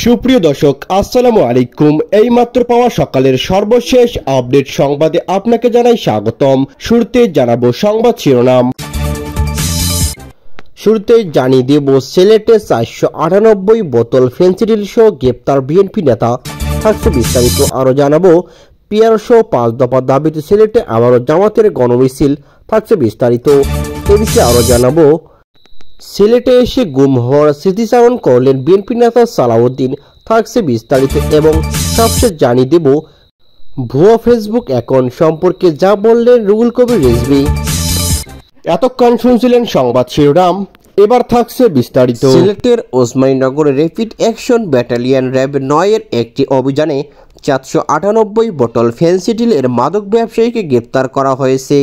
সুপ্রিয় দর্শক আসসালামু আলাইকুম। এইমাত্র পাওয়া সকালের সর্বশেষ আপডেট সংবাদে আপনাকে জানাই স্বাগতম। শুরুতে জানাবো সংবাদ শিরোনাম। শুরুতে জানিয়ে দেব সিলেটে 498 বোতল ফেন্সিডিল সহ গ্রেপ্তার বিএনপি নেতা। থাকছে বিস্তারিত। আরো জানাবো পিয়ার সহ 5 দফা দাবিতে সিলেটে আবারও জামাতের গণমিছিল। থাকছে বিস্তারিত। এদিকে আরো জানাবো সিলেটে এসে গুম হওয়ার স্মৃতিচারণ করলেন বিএনপি নেতা সালাউদ্দিন। থাকছে বিস্তারিত এবং সবশেষ জানিয়ে দেব ভুয়া ফেসবুক অ্যাকাউন্ট সম্পর্কে যা বললেন রুহুল কবির রিজভী। এতক্ষণ শুনছিলেন সংবাদ শিরোনাম, এবার থাকছে বিস্তারিত। সিলেটের ওসমানীনগরে র্যাপিড অ্যাকশন ব্যাটালিয়ন র্যাব 9 এর একটি অভিযানে 498 বোতল ফেন্সিডিলের মাদক ব্যবসায়ীকে গ্রেপ্তার করা হয়েছে।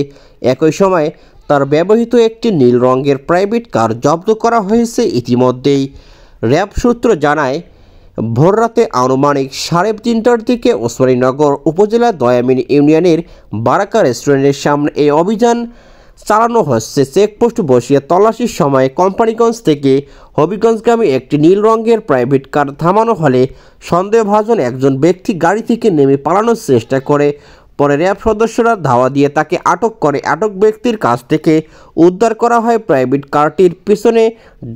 একই সময় তার ব্যবহৃত একটি নীল রঙের প্রাইভেট কার জব্দ করা হয়েছে। ইতিমধ্যেই র্যাব সূত্র জানায় ভোররাতে আনুমানিক 3:30টার দিকে ওসমানীনগর উপজেলার দয়ামিন ইউনিয়নের বারাকা রেস্টুরেন্টের সামনে এই অভিযান চালানো হচ্ছে। চেকপোস্ট বসিয়ে তল্লাশির সময় কোম্পানিগঞ্জ থেকে হবিগঞ্জগামী একটি নীল রঙের প্রাইভেট কার থামানো হলে সন্দেহভাজন একজন ব্যক্তি গাড়ি থেকে নেমে পালানোর চেষ্টা করে। পরে র্যাব সদস্যরা ধাওয়া দিয়ে তাকে আটক করে। আটক ব্যক্তির কাছ থেকে উদ্ধার করা হয় প্রাইভেট কারটির পিছনে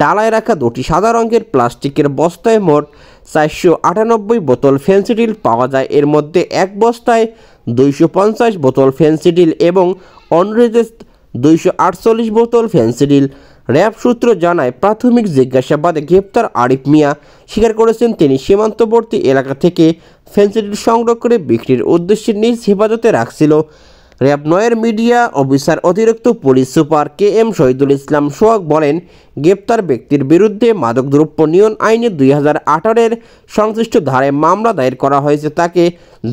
ডালায় রাখা 2টি সাদা রঙের প্লাস্টিকের বস্তায় মোট 498 বোতল ফেন্সিডিল পাওয়া যায়। এর মধ্যে এক বস্তায় 250 বোতল ফেন্সিডিল এবং অন্যদের 248 বোতল ফেন্সিডিল। র্যাব সূত্র জানায় প্রাথমিক জিজ্ঞাসাবাদে গ্রেপ্তার আরিফ মিয়া স্বীকার করেছেন তিনি সীমান্তবর্তী এলাকা থেকে ফেন্সিডিল সংগ্রহ করে বিক্রির উদ্দেশ্যে নিজ হেফাজতে রাখছিল। র্যাব 9 মিডিয়া অফিসার অতিরিক্ত police super KM Shahidul Islam সোহাগ বলেন, গ্রেপ্তার ব্যক্তির বিরুদ্ধে মাদকদ্রব্য নিয়ন্ত্রণ আইনে 2018-এর সংশ্লিষ্ট ধারায় মামলা দায়ের করা হয়েছে। তাকে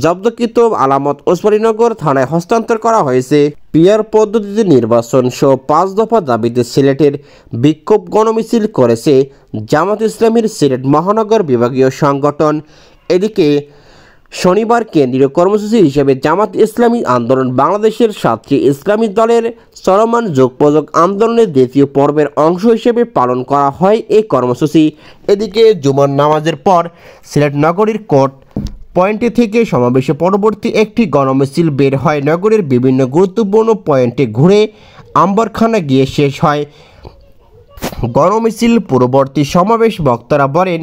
জব্দকৃত আলামত ওসমানীনগর থানায় হস্তান্তর করা হয়েছে। পিয়ার পদ্ধতিতে নির্বাচন সহ 5 দফা দাবিতে সিলেটের বিক্ষোভ গণমিছিল করেছে জামাত ইসলামীর সিলেট মহানগর বিভাগীয় সংগঠন। এদিকে শনিবার কেন্দ্রীয় কর্মসূচি হিসেবে জামাত ইসলামী আন্দোলন বাংলাদেশের 7টি ইসলামী দলের চলমান যোগপ্রযোগ আন্দোলনের দ্বিতীয় পর্বের অংশ হিসেবে পালন করা হয় এই কর্মসূচি। এদিকে জুমার নামাজের পর সিলেট নগরীর কোর্ট পয়েন্টে থেকে সমাবেশে পরবর্তী একটি গণমিছিল বের হয়। নগরের বিভিন্ন গুরুত্বপূর্ণ পয়েন্টে ঘুরে আম্বরখানা গিয়ে শেষ হয় গণমিছিল। পূর্ববর্তী সমাবেশ বক্তারা বলেন,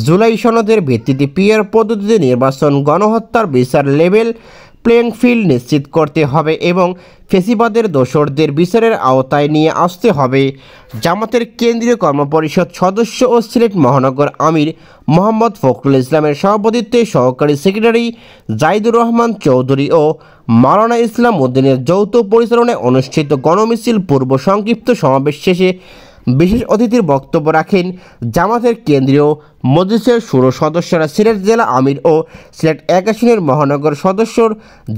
জুলাই সনদের ভিত্তিতে পিয়ার পদ্ধতিতে নির্বাচন, গণহত্যার বিচার, লেভেল প্লেইং ফিল্ড নিশ্চিত করতে হবে এবং ফেসিবাদের দোসরদের বিচারের আওতায় নিয়ে আসতে হবে। জামাতের কেন্দ্রীয় কর্মপরিষদ সদস্য ও সিলেট মহানগর আমির মোহাম্মদ ফখরুল ইসলামের সভাপতিত্বে সহকারী সেক্রেটারি জাহিদুর রহমান চৌধুরী ও মাওলানা ইসলাম উদ্দিনের যৌথ পরিচালনায় অনুষ্ঠিত গণমিছিল পূর্ব সংক্ষিপ্ত সমাবেশ শেষে বিশেষ অতিথির বক্তব্য রাখেন জামাতের কেন্দ্রীয় মজলিসের ষোলো সদস্যরা। সিলেট জেলা আমির ও সিলেট 1 আসনের মহানগর সদস্যর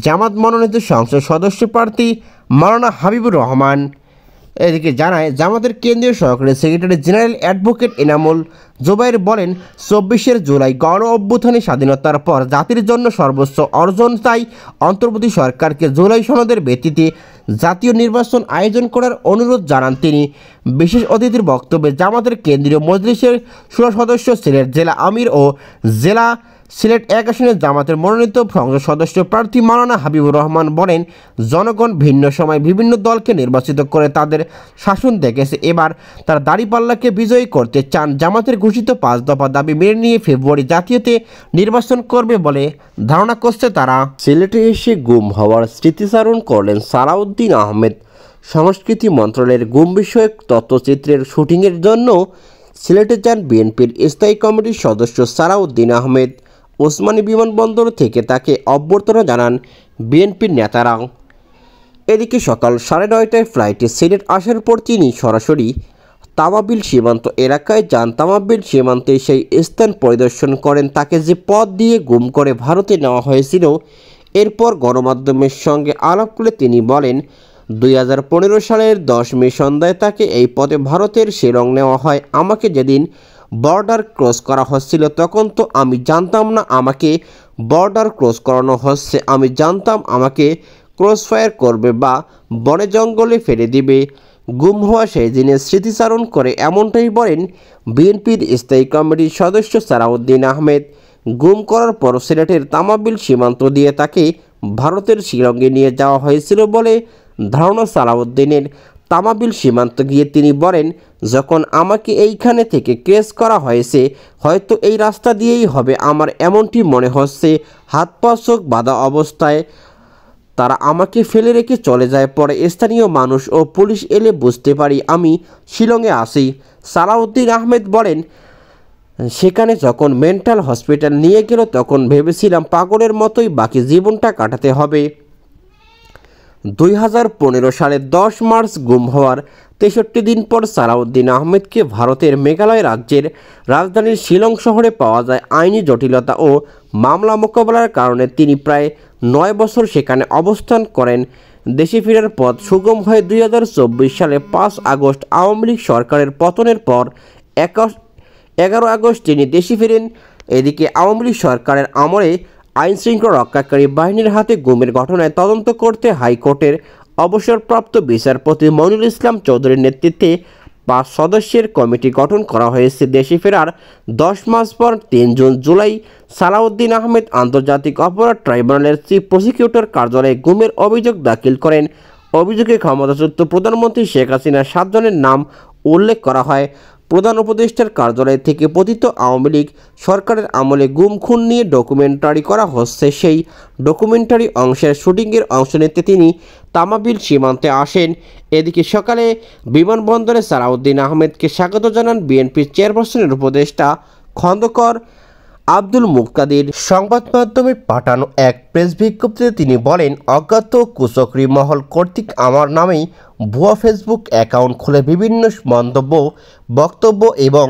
জামাত মনোনীত সংসদ সদস্য প্রার্থী মাওলানা হাবিবুর রহমান। এদিকে জানায় জামাতের কেন্দ্রীয় সহকারী secretary general advocate Enamul Zubair বলেন, 24 জুলাই গণ অভ্যুত্থানের স্বাধীনতার পর জাতির জন্য সর্বোচ্চ অর্জন, তাই অন্তর্বর্তী সরকারকে জুলাই সনদের ভিত্তিতে জাতীয় নির্বাচন আয়োজন করার অনুরোধ জানান তিনি। বিশেষ অতিথির বক্তব্যে জামাতের কেন্দ্রীয় মজলিসের 16 সদস্য সিলেট জেলা আমির ও জেলা সিলেট 1 আসনের জামাতের মনোনীত সংসদ সদস্য প্রার্থী মাওলানা হাবিবুর রহমান বলেন, জনগণ ভিন্ন সময় বিভিন্ন দলকে নির্বাচিত করে তাদের শাসন দেখেছে। এবার তার দাঁড়িপাল্লাকে বিজয়ী করতে চান। জামাতের ঘোষিত 5 দফা দাবি মেনে নিয়ে ফেব্রুয়ারি জাতীয়তে নির্বাচন করবে বলে ধারণা করছে তারা। সিলেটে এসে গুম হওয়ার স্মৃতিচারণ করলেন সালাউদ্দিন আহমেদ। সংস্কৃতি মন্ত্রণালয়ের গুম বিষয়ক তথ্যচিত্রের শুটিংয়ের জন্য সিলেটে যান বিএনপির স্থায়ী কমিটির সদস্য সালাউদ্দিন আহমেদ। ওসমানী বিমানবন্দর থেকে তাকে অভ্যর্থনা জানান বিএনপির নেতারা। এদিকে সকাল 9:30টায় ফ্লাইটে সিলেট আসার পর তিনি সরাসরি তামাবিল সীমান্ত এলাকায় যান। তামাবিল সীমান্তে সেই স্থান পরিদর্শন করেন। তাকে যে পথ দিয়ে গুম করে ভারতে নেওয়া হয়েছিল, এরপর গণমাধ্যমের সঙ্গে আলাপ করে তিনি বলেন, 2015 সালের 10 মে সন্ধ্যায় তাকে এই পথে ভারতের শিলং নেওয়া হয়। আমাকে যেদিন বর্ডার ক্রস করা হচ্ছিল তখন তো আমি জানতাম না আমাকে বর্ডার ক্রস করানো হচ্ছে। আমি জানতাম আমাকে ক্রস ফায়ার করবে বা বনে জঙ্গলে ফেলে দিবে। গুম হওয়া সেই দিনের স্মৃতিচারণ করে এমনটাই বলেন বিএনপির স্থায়ী কমিটির সদস্য সালাউদ্দিন আহমেদ। গুম করার পর সিলেটের তামাবিল সীমান্ত দিয়ে তাকে ভারতের শিলংয়ে নিয়ে যাওয়া হয়েছিল বলে ধারণা সালাউদ্দিনের। তামাবিল সীমান্ত গিয়ে তিনি বলেন, যখন আমাকে এইখানে থেকে কেস করা হয়েছে, হয়তো এই রাস্তা দিয়েই হবে, আমার এমনটি মনে হচ্ছে। হাত পা চোখ বাঁধা অবস্থায় তারা আমাকে ফেলে রেখে চলে যায়। পরে স্থানীয় মানুষ ও পুলিশ এলে বুঝতে পারি আমি শিলংয়ে আছি। সালাউদ্দিন আহমেদ বলেন, সেখানে যখন মেন্টাল হসপিটাল নিয়ে গেল তখন ভেবেছিলাম পাগলের মতোই বাকি জীবনটা কাটাতে হবে। 2015 সালের 10 মার্চ গুম হওয়ার 63 দিন পর সালাউদ্দিন আহমেদকে ভারতের মেঘালয় রাজ্যের রাজধানীর শিলং শহরে পাওয়া যায়। আইনি জটিলতা ও মামলা মোকাবেলার কারণে তিনি প্রায় 9 বছর সেখানে অবস্থান করেন। দেশে ফেরার পথ সুগম হয় 2024 সালে 5 আগস্ট আওয়ামী লীগ সরকারের পতনের পর 11 আগস্ট তিনি দেশে ফেরেন। এদিকে আওয়ামী লীগ সরকারের আমলে আইনশৃঙ্খলা রক্ষাকারী বাহিনীর হাতে গুমের ঘটনায় তদন্ত করতে হাইকোর্টের অবসরপ্রাপ্ত বিচারপতি মইনুল ইসলাম চৌধুরীর নেতৃত্বে 5 সদস্যের কমিটি গঠন করা হয়েছে। দেশে ফেরার 10 মাস পর 3 জুলাই সালাউদ্দিন আহমেদ আন্তর্জাতিক অপরাধ ট্রাইব্যুনালের চিফ প্রসিকিউটর কার্যালয়ে গুমের অভিযোগ দাখিল করেন। অভিযোগে ক্ষমতাচ্যুত প্রধানমন্ত্রী শেখ হাসিনার 7 জনের নাম উল্লেখ করা হয়। প্রধান উপদেষ্টার কার্যালয় থেকে পতিত আওয়ামী লীগ সরকারের আমলে গুম খুন নিয়ে ডকুমেন্টারি করা হচ্ছে। সেই ডকুমেন্টারি অংশের শুটিংয়ের অংশ নিতে তিনি তামাবিল সীমান্তে আসেন। এদিকে সকালে বিমানবন্দরে সালাউদ্দিন আহমেদকে স্বাগত জানান বিএনপির চেয়ারপারসনের উপদেষ্টা খন্দকার আব্দুল মুক্তাদির। সংবাদ মাধ্যমে পাঠানো এক প্রেস বিজ্ঞপ্তিতে তিনি বলেন, অজ্ঞাত কুচক্রী মহল কর্তৃক আমার নামেই ভুয়া ফেসবুক অ্যাকাউন্ট খুলে বিভিন্ন মন্তব্য, বক্তব্য এবং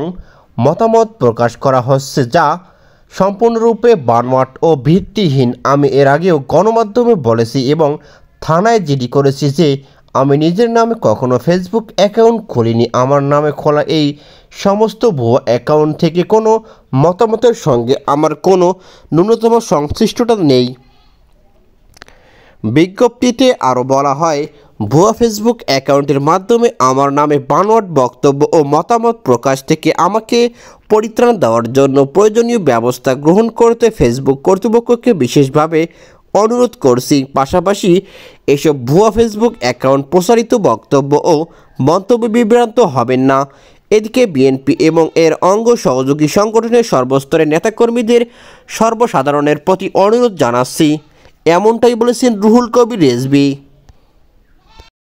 মতামত প্রকাশ করা হচ্ছে, যা সম্পূর্ণরূপে বানোয়াট ও ভিত্তিহীন। আমি এর আগেও গণমাধ্যমে বলেছি এবং থানায় জিডি করেছি যে আমি নিজের নামে কখনো ফেসবুক অ্যাকাউন্ট খুলিনি। আমার নামে খোলা এই সমস্ত ভুয়া অ্যাকাউন্ট থেকে কোনো মতামতের সঙ্গে আমার কোনো ন্যূনতম সংশ্লিষ্টতা নেই। বিজ্ঞপ্তিতে আরও বলা হয়, ভুয়া ফেসবুক অ্যাকাউন্টের মাধ্যমে আমার নামে বানোয়াট বক্তব্য ও মতামত প্রকাশ থেকে আমাকে পরিত্রাণ দেওয়ার জন্য প্রয়োজনীয় ব্যবস্থা গ্রহণ করতে ফেসবুক কর্তৃপক্ষকে বিশেষভাবে অনুরোধ করছি। পাশাপাশি এসব ভুয়া ফেসবুক অ্যাকাউন্ট প্রসারিত বক্তব্য ও মন্তব্য বিভ্রান্ত হবেন না। এদিকে বিএনপি এবং এর অঙ্গ সহযোগী সংগঠনের সর্বস্তরের নেতাকর্মীদের সর্বসাধারণের প্রতি অনুরোধ জানাচ্ছি, এমনটাই বলেছেন রুহুল কবির রেজভী।